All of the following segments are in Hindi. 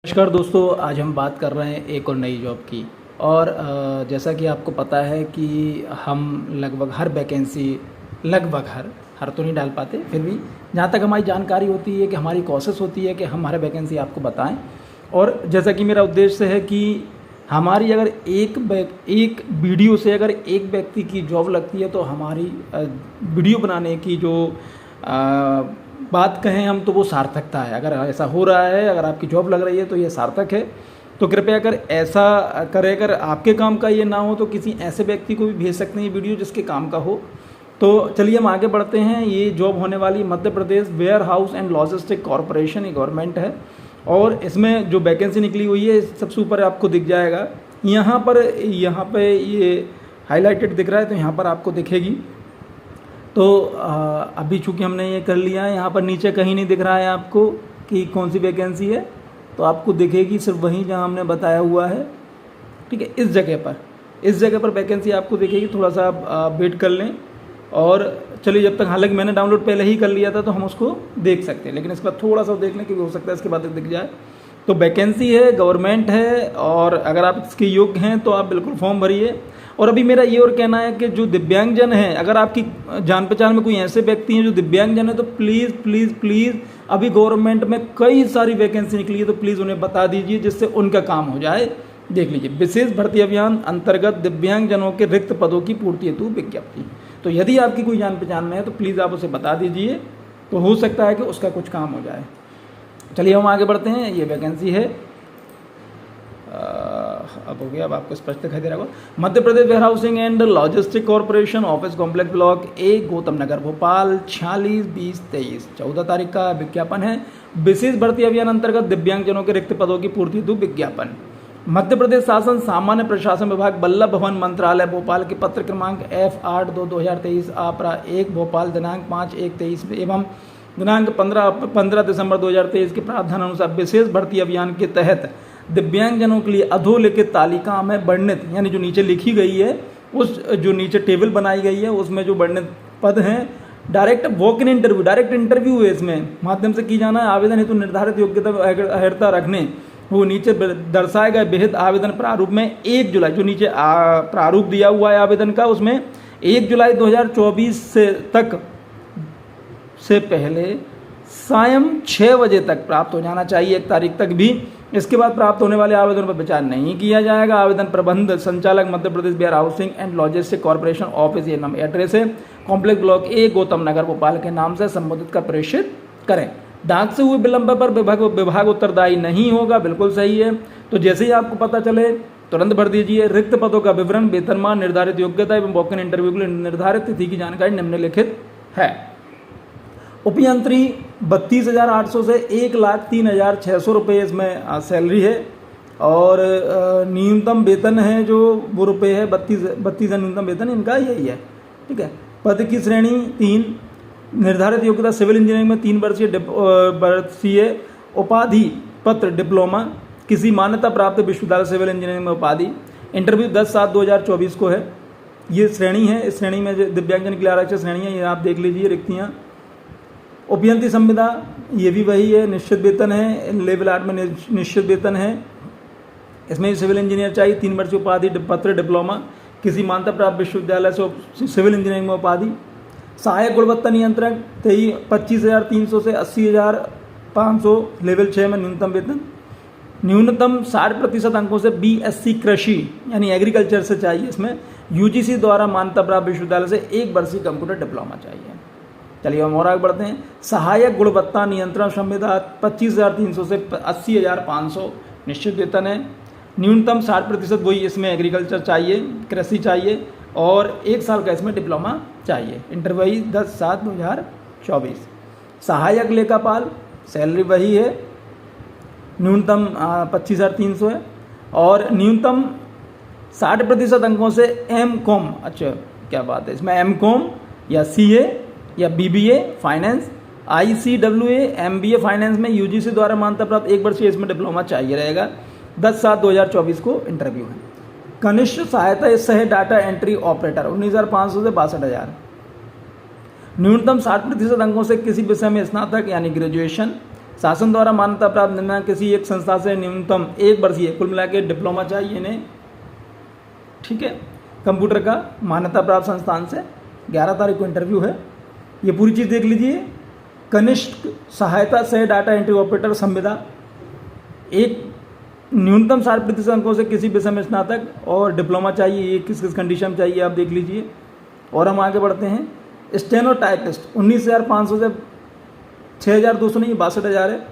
नमस्कार दोस्तों, आज हम बात कर रहे हैं एक और नई जॉब की। और जैसा कि आपको पता है कि हम लगभग हर वैकेंसी हर तो नहीं डाल पाते, फिर भी जहाँ तक हमारी जानकारी होती है कि हमारी कोशिश होती है कि हम हर वैकेंसी आपको बताएं। और जैसा कि मेरा उद्देश्य है कि हमारी अगर एक वीडियो से अगर एक व्यक्ति की जॉब लगती है तो हमारी वीडियो बनाने की जो बात कहें हम तो वो सार्थकता है। अगर ऐसा हो रहा है, अगर आपकी जॉब लग रही है तो ये सार्थक है। तो कृपया अगर ऐसा करें, अगर आपके काम का ये ना हो तो किसी ऐसे व्यक्ति को भी भेज सकते हैं वीडियो जिसके काम का हो। तो चलिए हम आगे बढ़ते हैं। ये जॉब होने वाली Madhya Pradesh warehouse and logistic corporation, ये गवर्नमेंट है। और इसमें जो वैकेंसी निकली हुई है सबसे ऊपर आपको दिख जाएगा। यहाँ पे ये हाईलाइटेड दिख रहा है, तो यहाँ पर आपको दिखेगी। तो अभी चूँकि हमने ये कर लिया है, यहाँ पर नीचे कहीं नहीं दिख रहा है आपको कि कौन सी वैकेंसी है, तो आपको दिखेगी सिर्फ वहीं जहाँ हमने बताया हुआ है। ठीक है, इस जगह पर वैकेंसी आपको दिखेगी। थोड़ा सा आप वेट कर लें। और चलिए, जब तक, हालांकि मैंने डाउनलोड पहले ही कर लिया था तो हम उसको देख सकते हैं, लेकिन इसके बाद थोड़ा सा देख लें क्योंकि हो सकता है इसके बाद दिख जाए। तो वैकेंसी है, गवर्नमेंट है, और अगर आप इसके योग्य हैं तो आप बिल्कुल फॉर्म भरिए। और अभी मेरा ये और कहना है कि जो दिव्यांगजन हैं, अगर आपकी जान पहचान में कोई ऐसे व्यक्ति हैं जो दिव्यांगजन है, तो प्लीज़ प्लीज़ प्लीज़, अभी गवर्नमेंट में कई सारी वैकेंसी निकली है, तो प्लीज़ उन्हें बता दीजिए जिससे उनका काम हो जाए। देख लीजिए, विशेष भर्ती अभियान अंतर्गत दिव्यांगजनों के रिक्त पदों की पूर्ति हेतु विज्ञप्ति। तो यदि आपकी कोई जान पहचान में है तो प्लीज़ आप उसे बता दीजिए, तो हो सकता है कि उसका कुछ काम हो जाए। चलिए हम आगे बढ़ते हैं। ये वैकेंसी है, अब हो गया, अब आपको स्पष्ट दिखाई दे रहा होगा। Madhya Pradesh warehousing and logistic corporation, office complex, block A, Gautam Nagar, Bhopal, 46/20/23, 14 तारीख का विज्ञापन है। विशेष भर्ती अभियान अंतर्गत दिव्यांगजनों के रिक्त पदों की पूर्ति हेतु विज्ञापन। मध्य प्रदेश शासन सामान्य प्रशासन विभाग, वल्लभ भवन मंत्रालय, भोपाल के पत्र क्रमांक F8/2/2023, आपरा 1, भोपाल, दिनांक 5/1/23 एवं दिनांक 15 दिसंबर 2023 के प्रावधान अनुसार विशेष भर्ती अभियान के तहत दिव्यांगजनों के लिए अधोलिखित तालिका में वर्णित, यानी जो नीचे लिखी गई है, उस जो नीचे टेबल बनाई गई है उसमें जो वर्णित पद हैं, डायरेक्ट इंटरव्यू है इसमें माध्यम से की जाना है। आवेदन हेतु निर्धारित योग्यता अर्हता रखने वो नीचे दर्शाए गए विहित आवेदन प्रारूप में 1 जुलाई, जो नीचे प्रारूप दिया हुआ है आवेदन का, उसमें 1 जुलाई 2024 से पहले सायं 6 बजे तक प्राप्त हो जाना चाहिए, 1 तारीख तक भी। इसके बाद प्राप्त होने वाले आवेदन पर विचार नहीं किया जाएगा। आवेदन प्रबंध संचालक Madhya Pradesh warehousing and logistic corporation, office, ये नाम एड्रेस है, complex, block A, Gautam Nagar, Bhopal के नाम से संबोधित कर प्रेषित करें। डाक से हुए विलंब पर विभाग उत्तरदायी नहीं होगा, बिल्कुल सही है। तो जैसे ही आपको पता चले तुरंत भर दीजिए। रिक्त पदों का विवरण, वेतनमान, निर्धारित योग्यता एवं वॉक-इन इंटरव्यू के लिए निर्धारित तिथि की जानकारी निम्नलिखित है। उपयंत्री 32,800 से 1,03,600 रुपये इसमें सैलरी है। और न्यूनतम वेतन है जो वो रुपये है 32 न्यूनतम वेतन इनका यही है। ठीक है। पद की श्रेणी 3, निर्धारित योग्यता सिविल इंजीनियरिंग में 3 वर्षीय उपाधि पत्र डिप्लोमा, किसी मान्यता प्राप्त विश्वविद्यालय सिविल इंजीनियरिंग में उपाधि। इंटरव्यू 10/7/2024 को है। ये श्रेणी है, इस श्रेणी में दिव्यांगजन के लिए आरक्षित श्रेणी है, ये आप देख लीजिए रिक्तियाँ। उपयंत्री संविदा, ये भी वही है, निश्चित वेतन है, लेवल 8 में निश्चित वेतन है। इसमें सिविल इंजीनियर चाहिए, 3 वर्षीय उपाधि पत्र डिप्लोमा, किसी मान्यता प्राप्त विश्वविद्यालय से सिविल इंजीनियरिंग में उपाधि। सहायक गुणवत्ता नियंत्रक 25,300 से 80,500, लेवल 6 में न्यूनतम वेतन। न्यूनतम 60% अंकों से BSc कृषि यानी एग्रीकल्चर से चाहिए। इसमें UGC द्वारा मान्यता प्राप्त विश्वविद्यालय से 1 वर्षीय कंप्यूटर डिप्लोमा चाहिए। चलिए हम और आगे बढ़ते हैं। सहायक गुणवत्ता नियंत्रण संविदा 25,300 से 80,500, निश्चित वेतन है। न्यूनतम 60% वही इसमें एग्रीकल्चर चाहिए, कृषि चाहिए, और 1 साल का इसमें डिप्लोमा चाहिए। इंटरव्यू 10/7/2024। सहायक लेखापाल, सैलरी वही है, न्यूनतम 25,300 है, और न्यूनतम 60% अंकों से MCOM, अच्छा क्या बात है, इसमें MCOM या CA या BBA finance, ICWA MBA finance में UGC द्वारा मान्यता प्राप्त 1 वर्षीय इसमें डिप्लोमा चाहिए रहेगा। 10/7/2024 को इंटरव्यू है। कनिष्ठ सहायता सह डाटा एंट्री ऑपरेटर 19,500 से 62,000। न्यूनतम 60% अंकों से किसी विषय में स्नातक यानी ग्रेजुएशन। शासन द्वारा मान्यता प्राप्त निम्न किसी एक संस्था से न्यूनतम 1 वर्षीय, कुल मिला के डिप्लोमा चाहिए इन्हें, ठीक है, कंप्यूटर का मान्यता प्राप्त संस्थान से। 11 तारीख को इंटरव्यू है। ये पूरी चीज़ देख लीजिए। कनिष्ठ सहायता से डाटा एंट्री ऑपरेटर संविदा, एक न्यूनतम 60% अंकों से किसी विषय में स्नातक और डिप्लोमा चाहिए। ये किस किस कंडीशन में चाहिए आप देख लीजिए। और हम आगे बढ़ते हैं। स्टेनोटाइपिस्ट 19,500 से 6,200 नहीं, 62,000 है।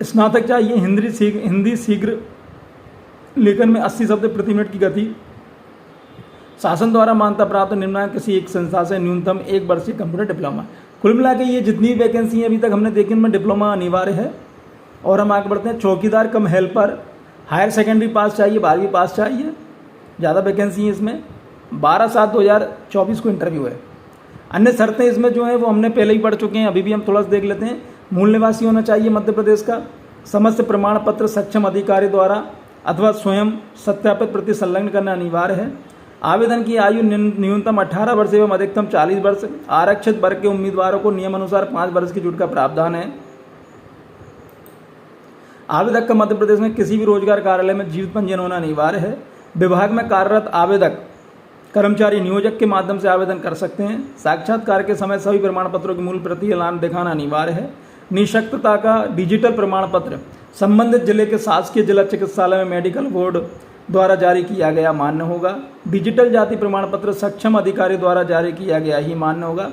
स्नातक चाहिए। हिंदी शीघ्र लेखन में 80 शब्द प्रति मिनट की गति। शासन द्वारा मान्यता प्राप्त निम्नलिखित किसी एक संस्था से न्यूनतम 1 वर्षीय कंप्यूटर डिप्लोमा। कुल मिला के ये जितनी वैकेंसी अभी तक हमने देखी उनमें डिप्लोमा अनिवार्य है। और हम आगे बढ़ते हैं। चौकीदार कम हेल्पर, हायर सेकेंडरी पास चाहिए, 12वीं पास चाहिए, ज़्यादा वैकेंसी है इसमें। 12/7/2024 को इंटरव्यू है। अन्य शर्तें इसमें जो है वो हमने पहले ही पढ़ चुके हैं, अभी भी हम थोड़ा सा देख लेते हैं। मूल निवासी होना चाहिए मध्य प्रदेश का। समस्त प्रमाण पत्र सक्षम अधिकारी द्वारा अथवा स्वयं सत्यापित प्रति संलग्न करना अनिवार्य है। आवेदन की आयु न्यूनतम 18 वर्ष एवं अधिकतम 40 वर्ष। आरक्षित वर्ग के उम्मीदवारों को नियमानुसार 5 वर्ष की छूट का प्रावधान है। आवेदक का मध्य प्रदेश में किसी भी रोजगार कार्यालय में जीवित पंजीयन होना अनिवार्य है। विभाग में कार्यरत आवेदक कर्मचारी नियोजक के माध्यम से आवेदन कर सकते हैं। साक्षात्कार के समय सभी प्रमाण पत्रों की मूल प्रति एलान दिखाना अनिवार्य है। निःशक्तता का डिजिटल प्रमाण पत्र संबंधित जिले के शासकीय जिला चिकित्सालय में मेडिकल बोर्ड द्वारा जारी किया गया मान्य होगा। डिजिटल जाति प्रमाण पत्र सक्षम अधिकारी द्वारा जारी किया गया ही मान्य होगा।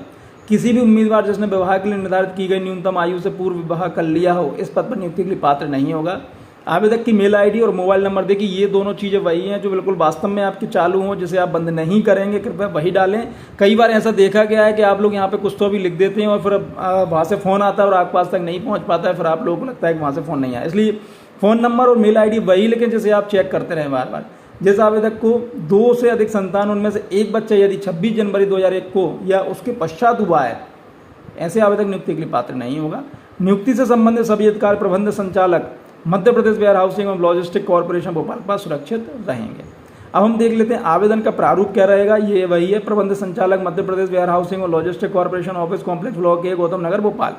किसी भी उम्मीदवार जिसने विवाह के लिए निर्धारित की गई न्यूनतम आयु से पूर्व विवाह कर लिया हो इस पद पर नियुक्ति के लिए पात्र नहीं होगा। आवेदक की मेल आईडी और मोबाइल नंबर, देखिए ये दोनों चीज़ें वही हैं जो बिल्कुल वास्तव में आपकी चालू हों, जिसे आप बंद नहीं करेंगे, कृपया वही डालें। कई बार ऐसा देखा गया है कि आप लोग यहाँ पे कुछ तो भी लिख देते हैं और फिर वहाँ से फ़ोन आता है और आपके पास तक नहीं पहुँच पाता है, फिर आप लोगों को लगता है कि वहाँ से फ़ोन नहीं आया। इसलिए फ़ोन नंबर और मेल आईडी वही लिखें जिसे आप चेक करते रहें बार बार। जिस आवेदक को 2 से अधिक संतान, उनमें से एक बच्चा यदि 26 जनवरी 2001 को या उसके पश्चात हुआ है, ऐसे आवेदक नियुक्ति के लिए पात्र नहीं होगा। नियुक्ति से संबंधित सभी अधिकार प्रबंध संचालक मध्य प्रदेश वेयर हाउसिंग एवं लॉजिस्टिक कॉर्पोरेशन भोपाल के पास सुरक्षित रहेंगे। अब हम देख लेते हैं आवेदन का प्रारूप क्या रहेगा। ये वही है, प्रबंध संचालक मध्य प्रदेश वेयर हाउसिंग और logistic corporation, office complex block 1, Gautam Nagar, Bhopal.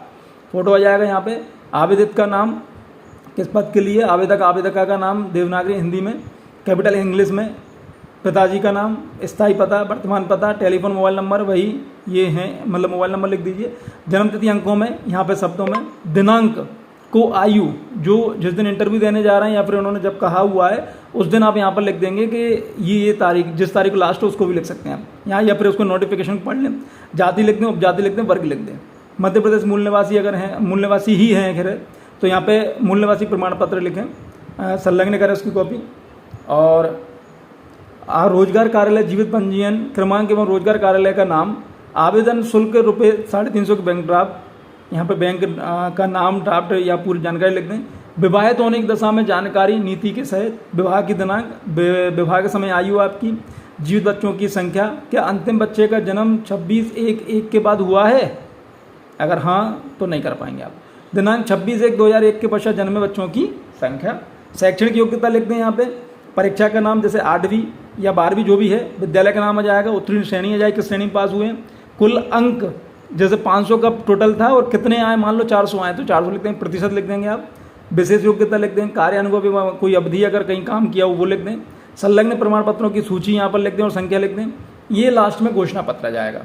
Photo आ जाएगा यहाँ पे। आवेदित का नाम, किस पद के लिए, आवेदक आवेदिका का नाम देवनागरी हिंदी में, कैपिटल इंग्लिश में, पिताजी का नाम, स्थायी पता, वर्तमान पता, टेलीफोन मोबाइल नंबर वही ये हैं, मतलब मोबाइल नंबर लिख दीजिए। जन्मतिथि अंकों में, यहाँ पे शब्दों में, दिनांक को आयु जो जिस दिन इंटरव्यू देने जा रहे हैं या फिर उन्होंने जब कहा हुआ है उस दिन आप यहाँ पर लिख देंगे कि ये तारीख, जिस तारीख को लास्ट हो उसको भी लिख सकते हैं आप यहाँ, या फिर उसको नोटिफिकेशन पढ़ लें। जाति लिख दें, उपजाति लिख दें, वर्ग लिख दें। मध्य प्रदेश मूल निवासी अगर हैं, मूल निवासी ही हैं खैर, तो यहाँ पे मूल निवासी प्रमाण पत्र लिखें, संलग्न करें उसकी कॉपी। और रोजगार कार्यालय जीवित पंजीयन क्रमांक एवं रोजगार कार्यालय का नाम, आवेदन शुल्क ₹350 की बैंक ड्राफ्ट, यहाँ पे बैंक का नाम, ड्राफ्ट या पूरी जानकारी लिख दें। विवाहित होने की दशा में जानकारी नीति के सहित, विवाह की दिनांक, विवाह के समय आयु आपकी, जीवित बच्चों की संख्या, क्या अंतिम बच्चे का जन्म 26/1/1 के बाद हुआ है, अगर हाँ तो नहीं कर पाएंगे आप। दिनांक 26/1/2001 के पश्चात जन्मे बच्चों की संख्या। शैक्षणिक योग्यता लिख दें यहाँ पे। परीक्षा का नाम जैसे 8वीं या 12वीं जो भी है, विद्यालय का नाम आ जाएगा, उत्तीर्ण श्रेणी आ जाएगी, किस श्रेणी में पास हुए हैं, कुल अंक जैसे 500 का टोटल था और कितने आए, मान लो 400 आए तो 400 लिख देंगे, प्रतिशत लिख देंगे आप। विशेष योग्यता लिख दें, कार्य अनुभव कोई अवधि अगर कहीं काम किया हो वो लिख दें। संलग्न प्रमाण पत्रों की सूची यहाँ पर लिख दें और संख्या लिख दें। ये लास्ट में घोषणा पत्र आ जाएगा।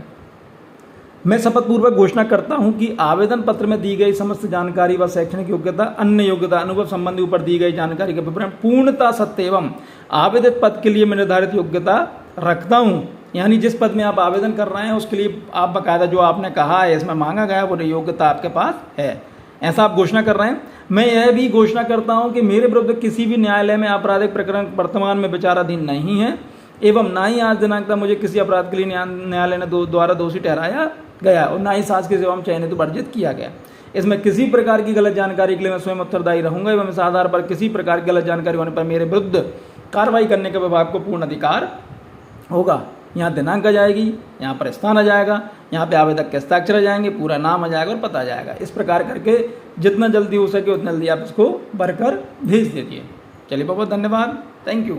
मैं शपथपूर्वक घोषणा करता हूं कि आवेदन पत्र में दी गई समस्त जानकारी व शैक्षणिक योग्यता, अन्य योग्यता, अनुभव संबंधी ऊपर दी गई जानकारी का विवरण पूर्णतः सत्य एवं आवेदित पद के लिए मैं निर्धारित योग्यता रखता हूं। यानी जिस पद में आप आवेदन कर रहे हैं उसके लिए आप बकायदा जो आपने कहा है इसमें मांगा गया वो योग्यता आपके पास है, ऐसा आप घोषणा कर रहे हैं। मैं यह भी घोषणा करता हूं कि मेरे विरुद्ध किसी भी न्यायालय में आपराधिक प्रकरण वर्तमान में विचाराधीन नहीं है एवं ना ही आज दिनांक तक मुझे किसी अपराध के लिए न्यायालय ने द्वारा दोषी ठहराया गया और ना ही शासकीय सेवा में चयनित वर्जित किया गया। इसमें किसी प्रकार की गलत जानकारी के लिए मैं स्वयं उत्तरदायी रहूंगा एवं इस आधार पर किसी प्रकार की गलत जानकारी होने पर मेरे विरुद्ध कार्रवाई करने का विभाग को पूर्ण अधिकार होगा। यहाँ दिनांक आ जाएगी, यहाँ पर स्थान आ जाएगा, यहाँ पे आवेदक के हस्ताक्षर आ जाएंगे, पूरा नाम आ जाएगा और पता आ जाएगा। इस प्रकार करके जितना जल्दी हो सके उतना जल्दी आप इसको भरकर भेज दीजिए। चलिए बहुत बहुत धन्यवाद, थैंक यू।